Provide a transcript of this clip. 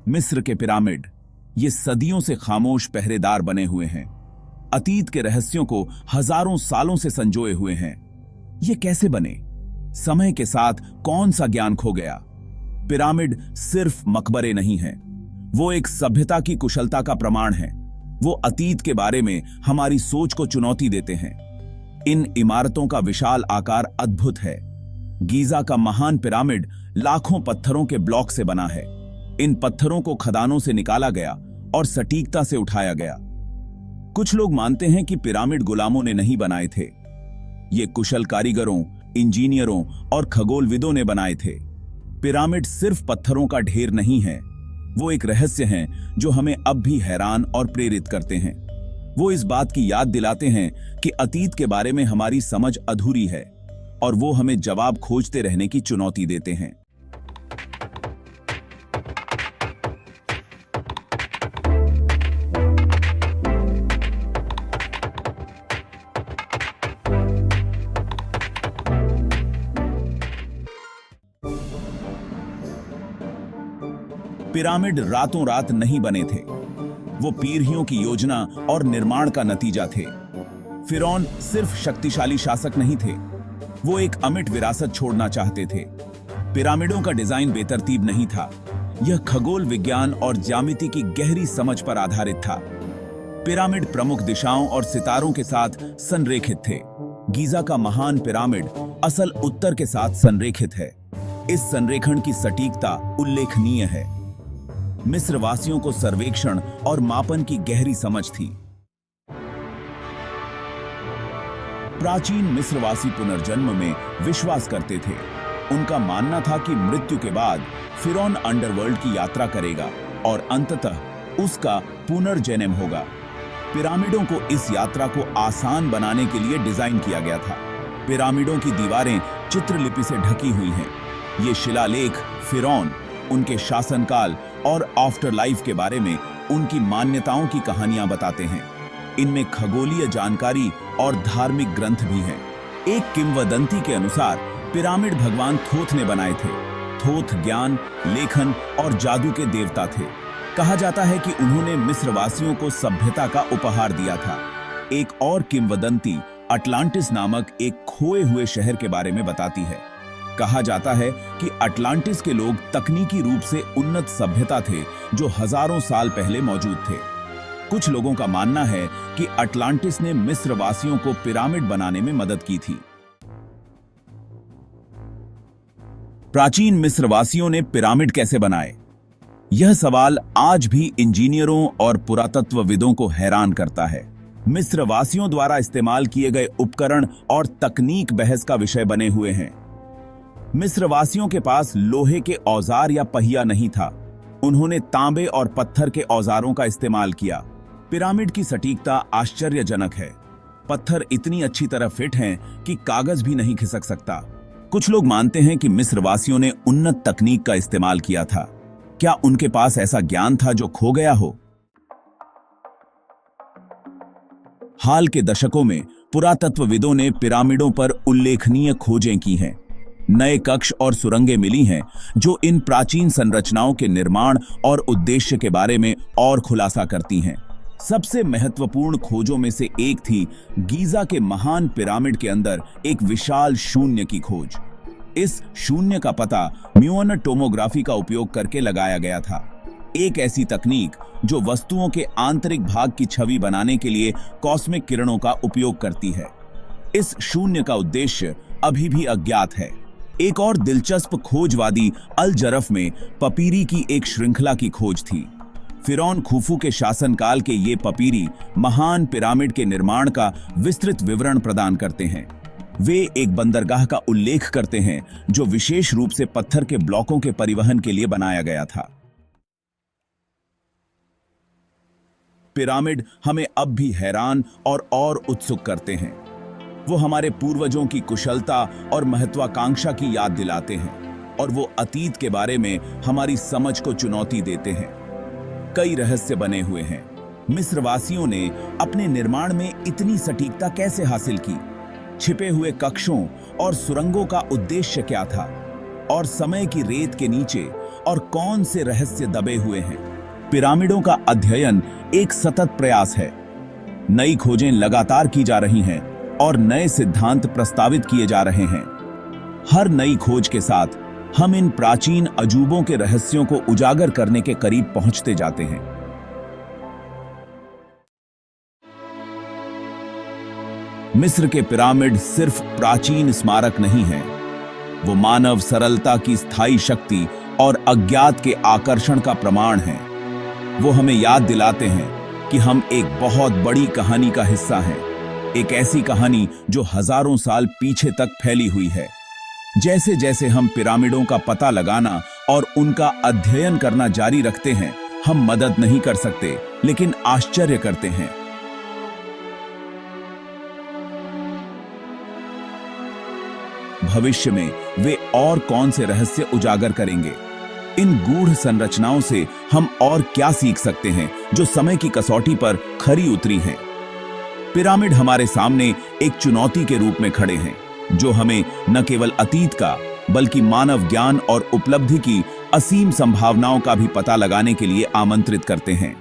मिस्र के पिरामिड, ये सदियों से खामोश पहरेदार बने हुए हैं। अतीत के रहस्यों को हजारों सालों से संजोए हुए हैं। ये कैसे बने? समय के साथ कौन सा ज्ञान खो गया? पिरामिड सिर्फ मकबरे नहीं हैं, वो एक सभ्यता की कुशलता का प्रमाण है। वो अतीत के बारे में हमारी सोच को चुनौती देते हैं। इन इमारतों का विशाल आकार अद्भुत है। गीजा का महान पिरामिड लाखों पत्थरों के ब्लॉक से बना है। इन पत्थरों को खदानों से निकाला गया और सटीकता से उठाया गया। कुछ लोग मानते हैं कि पिरामिड गुलामों ने नहीं बनाए थे। ये कुशल कारीगरों, इंजीनियरों और खगोलविदों ने बनाए थे। पिरामिड सिर्फ पत्थरों का ढेर नहीं है, वो एक रहस्य है जो हमें अब भी हैरान और प्रेरित करते हैं। वो इस बात की याद दिलाते हैं कि अतीत के बारे में हमारी समझ अधूरी है और वो हमें जवाब खोजते रहने की चुनौती देते हैं। पिरामिड रातों रात नहीं बने थे, वो पीढ़ियों की योजना और निर्माण का नतीजा थे। फिरौन सिर्फ शक्तिशाली शासक नहीं थे, वो एक अमिट विरासत छोड़ना चाहते थे। पिरामिडों का डिजाइन बेतरतीब नहीं था, यह खगोल विज्ञान और ज्यामिति की गहरी समझ पर आधारित था। पिरामिड प्रमुख दिशाओं और सितारों के साथ संरेखित थे। गीजा का महान पिरामिड असल उत्तर के साथ संरेखित है। इस संरेखण की सटीकता उल्लेखनीय है। मिस्र वासियों को सर्वेक्षण और मापन की गहरी समझ थी। प्राचीन मिस्रवासी पुनर्जन्म में विश्वास करते थे। उनका मानना था कि मृत्यु के बाद फिरौन अंडरवर्ल्ड की यात्रा करेगा और अंततः उसका पुनर्जन्म होगा। पिरामिडों को इस यात्रा को आसान बनाने के लिए डिजाइन किया गया था। पिरामिडों की दीवारें चित्रलिपि से ढकी हुई हैं। ये शिलालेख फिरौन, उनके शासनकाल और आफ्टर लाइफ के बारे में उनकी मान्यताओं की कहानियां बताते हैं। इनमें खगोलीय जानकारी और धार्मिक ग्रंथ भी हैं। एक किंवदंती के अनुसार पिरामिड भगवान थोथ ने बनाए थे। थोथ ज्ञान, लेखन और जादू के देवता थे। कहा जाता है कि उन्होंने मिस्रवासियों को सभ्यता का उपहार दिया था। एक और किंवदंती अटलांटिस नामक एक खोए हुए शहर के बारे में बताती है। कहा जाता है कि अटलांटिस के लोग तकनीकी रूप से उन्नत सभ्यता थे जो हजारों साल पहले मौजूद थे। कुछ लोगों का मानना है कि अटलांटिस ने मिस्रवासियों को पिरामिड बनाने में मदद की थी। प्राचीन मिस्रवासियों ने पिरामिड कैसे बनाए? यह सवाल आज भी इंजीनियरों और पुरातत्वविदों को हैरान करता है। मिस्रवासियों द्वारा इस्तेमाल किए गए उपकरण और तकनीक बहस का विषय बने हुए हैं। मिस्रवासियों के पास लोहे के औजार या पहिया नहीं था। उन्होंने तांबे और पत्थर के औजारों का इस्तेमाल किया। पिरामिड की सटीकता आश्चर्यजनक है। पत्थर इतनी अच्छी तरह फिट हैं कि कागज भी नहीं खिसक सकता। कुछ लोग मानते हैं कि मिस्रवासियों ने उन्नत तकनीक का इस्तेमाल किया था। क्या उनके पास ऐसा ज्ञान था जो खो गया हो? हाल के दशकों में पुरातत्वविदों ने पिरामिडों पर उल्लेखनीय खोजें की हैं। नए कक्ष और सुरंगें मिली हैं जो इन प्राचीन संरचनाओं के निर्माण और उद्देश्य के बारे में और खुलासा करती हैं। सबसे महत्वपूर्ण खोजों में से एक थी गीजा के महान पिरामिड के अंदर एक विशाल शून्य की खोज। इस शून्य का पता म्यूअर टोमोग्राफी का उपयोग करके लगाया गया था, एक ऐसी तकनीक जो वस्तुओं के आंतरिक भाग की छवि बनाने के लिए कॉस्मिक किरणों का उपयोग करती है। इस शून्य का उद्देश्य अभी भी अज्ञात है। एक और दिलचस्प खोजवादी अल जरफ में पपीरी की एक श्रृंखला की खोज थी। फिरौन खुफू के शासनकाल के ये पपीरी महान पिरामिड के निर्माण का विस्तृत विवरण प्रदान करते हैं। वे एक बंदरगाह का उल्लेख करते हैं जो विशेष रूप से पत्थर के ब्लॉकों के परिवहन के लिए बनाया गया था। पिरामिड हमें अब भी हैरान और उत्सुक करते हैं। वो हमारे पूर्वजों की कुशलता और महत्वाकांक्षा की याद दिलाते हैं और वो अतीत के बारे में हमारी समझ को चुनौती देते हैं। कई रहस्य बने हुए हैं। मिस्रवासियों ने अपने निर्माण में इतनी सटीकता कैसे हासिल की? छिपे हुए कक्षों और सुरंगों का उद्देश्य क्या था? और समय की रेत के नीचे और कौन से रहस्य दबे हुए हैं। पिरामिडों का अध्ययन एक सतत प्रयास है। नई खोजें लगातार की जा रही हैं और नए सिद्धांत प्रस्तावित किए जा रहे हैं। हर नई खोज के साथ हम इन प्राचीन अजूबों के रहस्यों को उजागर करने के करीब पहुंचते जाते हैं। मिस्र के पिरामिड सिर्फ प्राचीन स्मारक नहीं हैं, वो मानव सरलता की स्थायी शक्ति और अज्ञात के आकर्षण का प्रमाण हैं। वो हमें याद दिलाते हैं कि हम एक बहुत बड़ी कहानी का हिस्सा हैं, एक ऐसी कहानी जो हजारों साल पीछे तक फैली हुई है। जैसे जैसे हम पिरामिडों का पता लगाना और उनका अध्ययन करना जारी रखते हैं, हम मदद नहीं कर सकते लेकिन आश्चर्य करते हैं। भविष्य में वे और कौन से रहस्य उजागर करेंगे? इन गूढ़ संरचनाओं से हम और क्या सीख सकते हैं जो समय की कसौटी पर खरी उतरी हैं? पिरामिड हमारे सामने एक चुनौती के रूप में खड़े हैं, जो हमें न केवल अतीत का बल्कि मानव ज्ञान और उपलब्धि की असीम संभावनाओं का भी पता लगाने के लिए आमंत्रित करते हैं।